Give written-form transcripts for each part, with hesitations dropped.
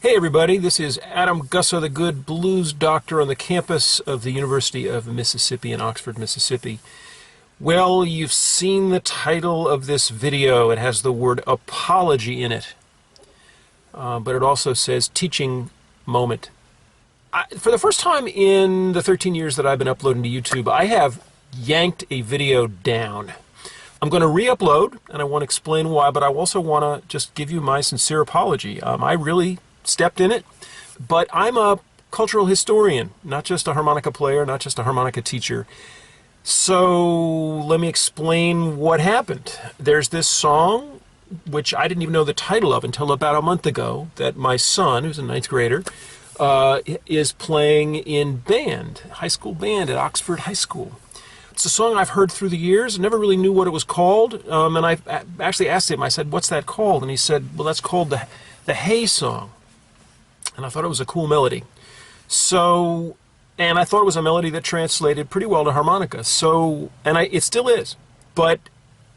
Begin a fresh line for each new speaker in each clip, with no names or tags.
Hey everybody, this is Adam Gussow, the good blues doctor on the campus of the University of Mississippi in Oxford, Mississippi. Well, you've seen the title of this video. It has the word apology in it. But it also says teaching moment. For the first time in the 13 years that I've been uploading to YouTube, I have yanked a video down. I'm going to re-upload, and I want to explain why, but I also want to just give you my sincere apology. I really stepped in it, but I'm a cultural historian, not just a harmonica player, not just a harmonica teacher. So let me explain what happened. There's this song, which I didn't even know the title of until about a month ago, that my son, who's a ninth grader, is playing in band, high school band at Oxford High School. It's a song I've heard through the years. I never really knew what it was called, and I actually asked him, I said, what's that called? And he said, well, that's called the Hay Song. And I thought it was a cool melody. So, and I thought it was a melody that translated pretty well to harmonica. So, and it still is. But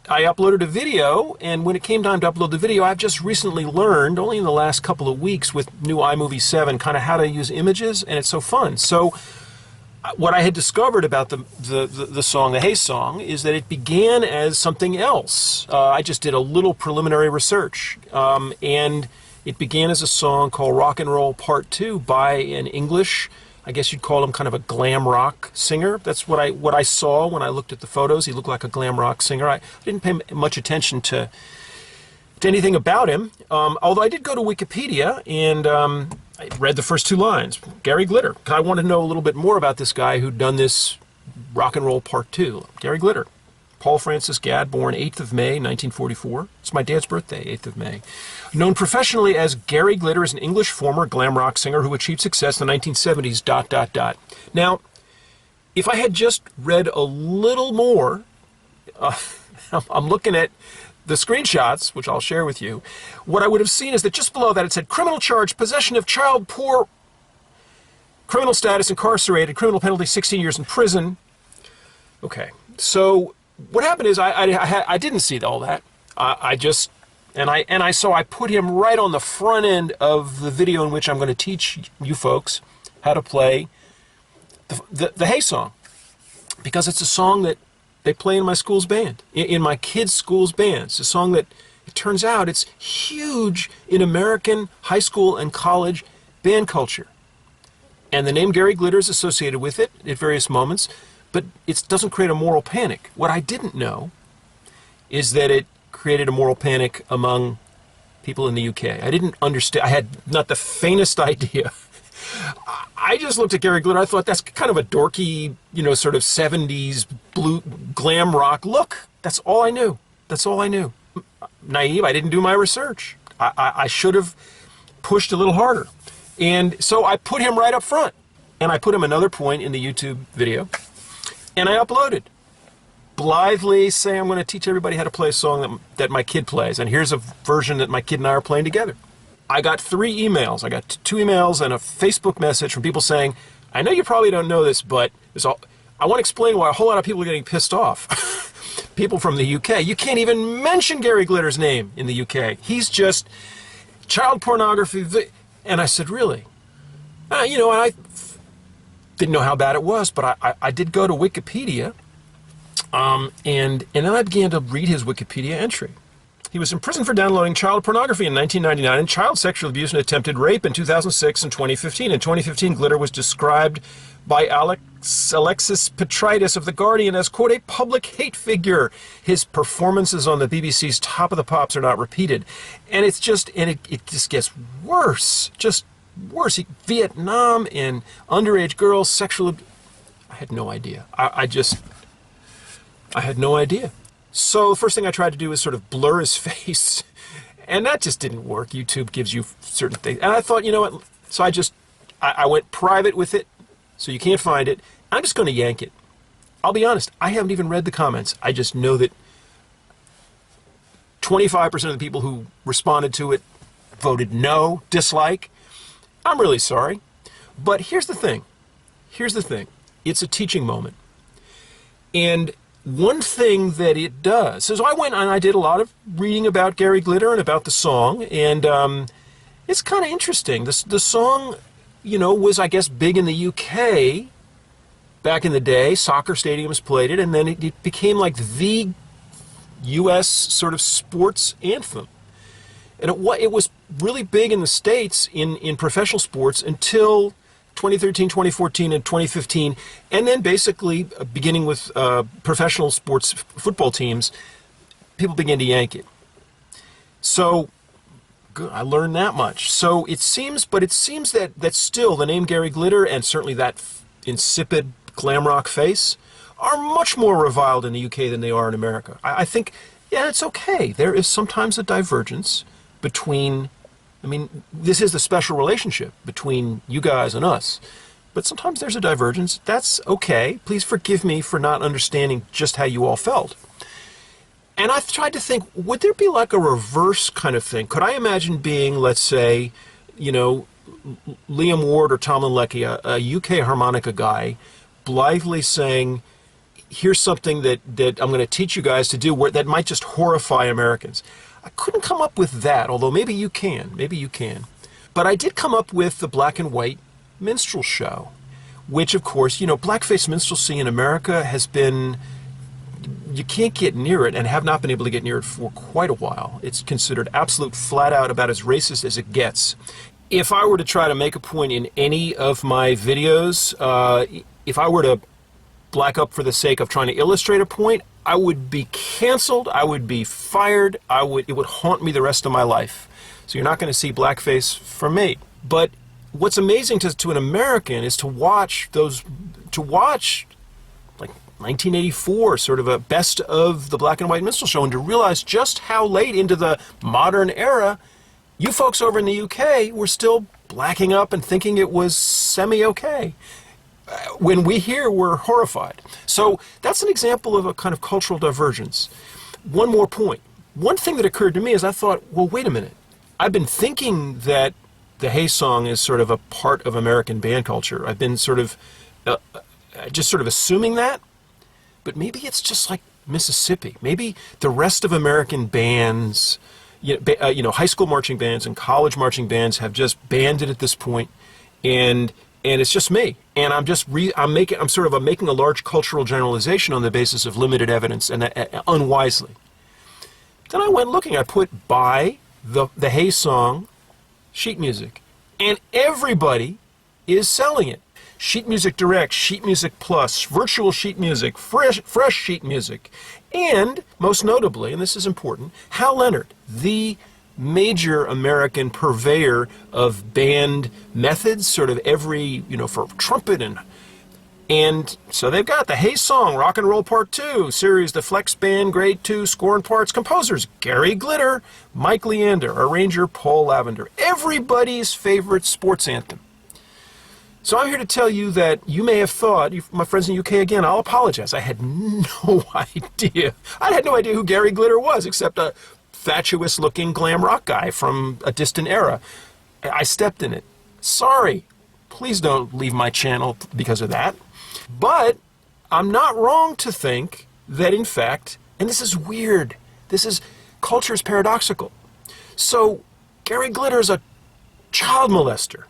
I uploaded a video, and when it came time to upload the video, I've just recently learned, only in the last couple of weeks with new iMovie 7, kind of how to use images, and it's so fun. So, what I had discovered about the song, the Hay Song, is that it began as something else. I just did a little preliminary research, and it began as a song called Rock and Roll Part 2 by an English, I guess you'd call him kind of a glam rock singer. That's what I saw when I looked at the photos. He looked like a glam rock singer. I didn't pay much attention to anything about him, although I did go to Wikipedia and I read the first two lines. Gary Glitter. I wanted to know a little bit more about this guy who'd done this Rock and Roll Part 2. Gary Glitter. Paul Francis Gadd, born 8th of May, 1944. It's my dad's birthday, 8th of May. Known professionally as Gary Glitter, is an English former glam rock singer who achieved success in the 1970s, ... Now, if I had just read a little more, I'm looking at the screenshots, which I'll share with you. What I would have seen is that just below that it said criminal charge, possession of child poor, criminal status, incarcerated, criminal penalty, 16 years in prison. Okay, so what happened is I didn't see all that. So I put him right on the front end of the video in which I'm going to teach you folks how to play the Hay Song, because it's a song that they play in my school's band, in my kids' school's band. It's a song that, it turns out, it's huge in American high school and college band culture. And the name Gary Glitter is associated with it at various moments, but it doesn't create a moral panic. What I didn't know is that it created a moral panic among people in the UK. I didn't understand. I had not the faintest idea. I just looked at Gary Glitter. I thought that's kind of a dorky, sort of 70s blue glam rock look. That's all I knew. That's all I knew. Naive. I didn't do my research. I should have pushed a little harder. And so I put him right up front. And I put him another point in the YouTube video. And I uploaded. Blithely say I'm going to teach everybody how to play a song that my kid plays. And here's a version that my kid and I are playing together. I got 3 emails. I got 2 emails and a Facebook message from people saying, I know you probably don't know this, but I want to explain why a whole lot of people are getting pissed off. People from the UK. You can't even mention Gary Glitter's name in the UK. He's just child pornography. And I said, really? And I didn't know how bad it was, but I did go to Wikipedia, and then I began to read his Wikipedia entry. He was imprisoned for downloading child pornography in 1999 and child sexual abuse and attempted rape in 2006 and 2015. In 2015, Glitter was described by Alexis Petrides of The Guardian as, quote, a public hate figure. His performances on the BBC's Top of the Pops are not repeated. And it just gets worse. Just worse. Vietnam and underage girls, sexual abuse. I had no idea. I had no idea. So the first thing I tried to do was sort of blur his face, and that just didn't work. YouTube gives you certain things. And I thought, you know what, so I went private with it, so you can't find it. I'm just going to yank it. I'll be honest, I haven't even read the comments. I just know that 25% of the people who responded to it voted no, dislike. I'm really sorry. But here's the thing. Here's the thing. It's a teaching moment. And one thing that it does, so I went and I did a lot of reading about Gary Glitter and about the song, and It's kind of interesting. The song, was, I guess, big in the UK back in the day. Soccer stadiums played it, and then it became like the US sort of sports anthem. And it was really big in the States in professional sports until 2013, 2014, and 2015. And then basically, beginning with professional sports football teams, people began to yank it. So good, I learned that much. So it seems that still the name Gary Glitter, and certainly that insipid glam rock face, are much more reviled in the UK than they are in America. I think, yeah, it's okay. There is sometimes a divergence between, this is the special relationship between you guys and us, but sometimes there's a divergence. That's okay. Please forgive me for not understanding just how you all felt. And I've tried to think, would there be like a reverse kind of thing? Could I imagine being, let's say, Liam Ward or Tomlin Leckie, a UK harmonica guy, blithely saying, here's something that I'm going to teach you guys to do that might just horrify Americans. I couldn't come up with that, although maybe you can. But I did come up with the black and white minstrel show, which, of course, blackface minstrelsy in America has been, you can't get near it and have not been able to get near it for quite a while. It's considered absolute flat out about as racist as it gets. If I were to try to make a point in any of my videos, if I were to black up for the sake of trying to illustrate a point, I would be canceled, I would be fired, it would haunt me the rest of my life. So you're not going to see blackface from me. But what's amazing to an American is to watch like 1984, sort of a best of the black and white minstrel show, and to realize just how late into the modern era you folks over in the UK were still blacking up and thinking it was semi-okay. When we here were horrified. So that's an example of a kind of cultural divergence. One more point. One thing that occurred to me is I thought, well, wait a minute. I've been thinking that the Hey song is sort of a part of American band culture. I've been sort of assuming that, but maybe it's just like Mississippi. Maybe the rest of American bands, high school marching bands and college marching bands have just banned it at this point, and it's just me. And I'm making a large cultural generalization on the basis of limited evidence and unwisely. Then I went looking. I put by the Hey song sheet music, and everybody is selling it. Sheet Music Direct, Sheet Music Plus, Virtual Sheet Music, Fresh Sheet Music, and most notably, and this is important, Hal Leonard, the major American purveyor of band methods, sort of every, for trumpet and so they've got the Hey Song, Rock and Roll Part 2 series, the Flex Band Grade 2 score and parts, composers Gary Glitter, Mike Leander, arranger Paul Lavender, everybody's favorite sports anthem. So I'm here to tell you that you may have thought, my friends in the UK again, I'll apologize. I had no idea. I had no idea who Gary Glitter was, except a fatuous-looking glam rock guy from a distant era. I stepped in it. Sorry. Please don't leave my channel because of that. But I'm not wrong to think that, in fact, and this is weird, culture is paradoxical. So Gary Glitter is a child molester.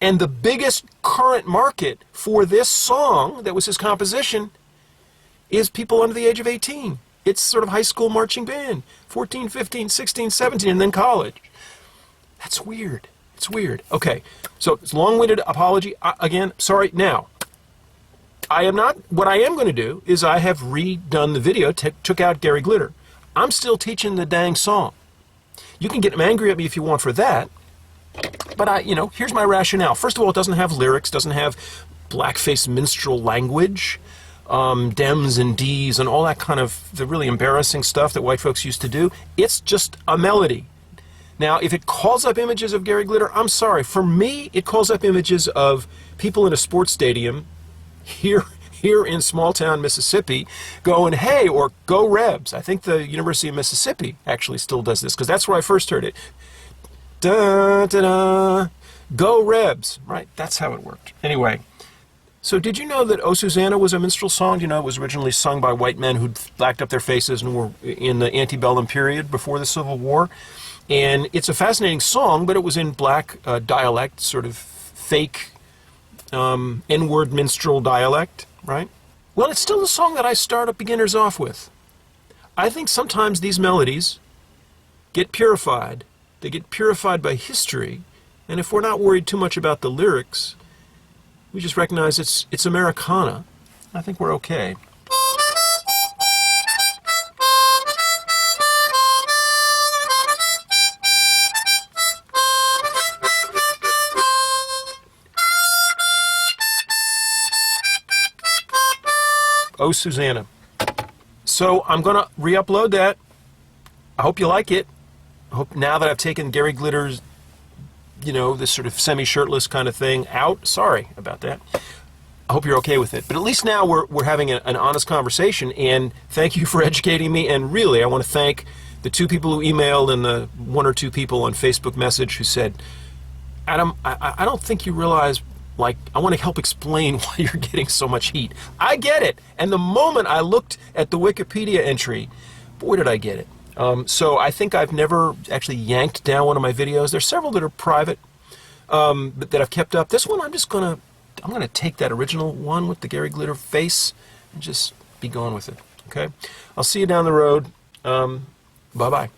And the biggest current market for this song, that was his composition, is people under the age of 18. It's sort of high school marching band, 14, 15, 16, 17, and then college. That's weird. It's weird. Okay, so it's a long-winded apology. Again, sorry. Now, what I am going to do is I have redone the video, took out Gary Glitter. I'm still teaching the dang song. You can get angry at me if you want for that. But here's my rationale. First of all, it doesn't have lyrics, doesn't have blackface minstrel language, Dems and Ds and all that kind of the really embarrassing stuff that white folks used to do. It's just a melody. Now, if it calls up images of Gary Glitter, I'm sorry. For me, it calls up images of people in a sports stadium here in small town Mississippi going, hey, or go Rebs. I think the University of Mississippi actually still does this because that's where I first heard it. Da, da, da, go Rebs. Right, that's how it worked. Anyway, so did you know that Oh Susanna was a minstrel song? Do you know it was originally sung by white men who'd blacked up their faces and were in the antebellum period before the Civil War? And it's a fascinating song, but it was in black dialect, sort of fake N-word minstrel dialect, right? Well, it's still a song that I start beginners off with. I think sometimes these melodies get purified. They get purified by history, and if we're not worried too much about the lyrics, we just recognize it's Americana. I think we're okay. Oh, Susanna. So I'm going to re-upload that. I hope you like it. I hope now that I've taken Gary Glitter's, you know, this sort of semi-shirtless kind of thing out. Sorry about that. I hope you're okay with it. But at least now we're having an honest conversation, and thank you for educating me. And really, I want to thank the 2 people who emailed and the 1 or 2 people on Facebook message who said, Adam, I don't think you realize, like, I want to help explain why you're getting so much heat. I get it. And the moment I looked at the Wikipedia entry, boy, did I get it. So I think I've never actually yanked down one of my videos. There's several that are private, but that I've kept up. This one, I'm gonna take that original one with the Gary Glitter face and just be going with it. Okay? I'll see you down the road. Bye-bye.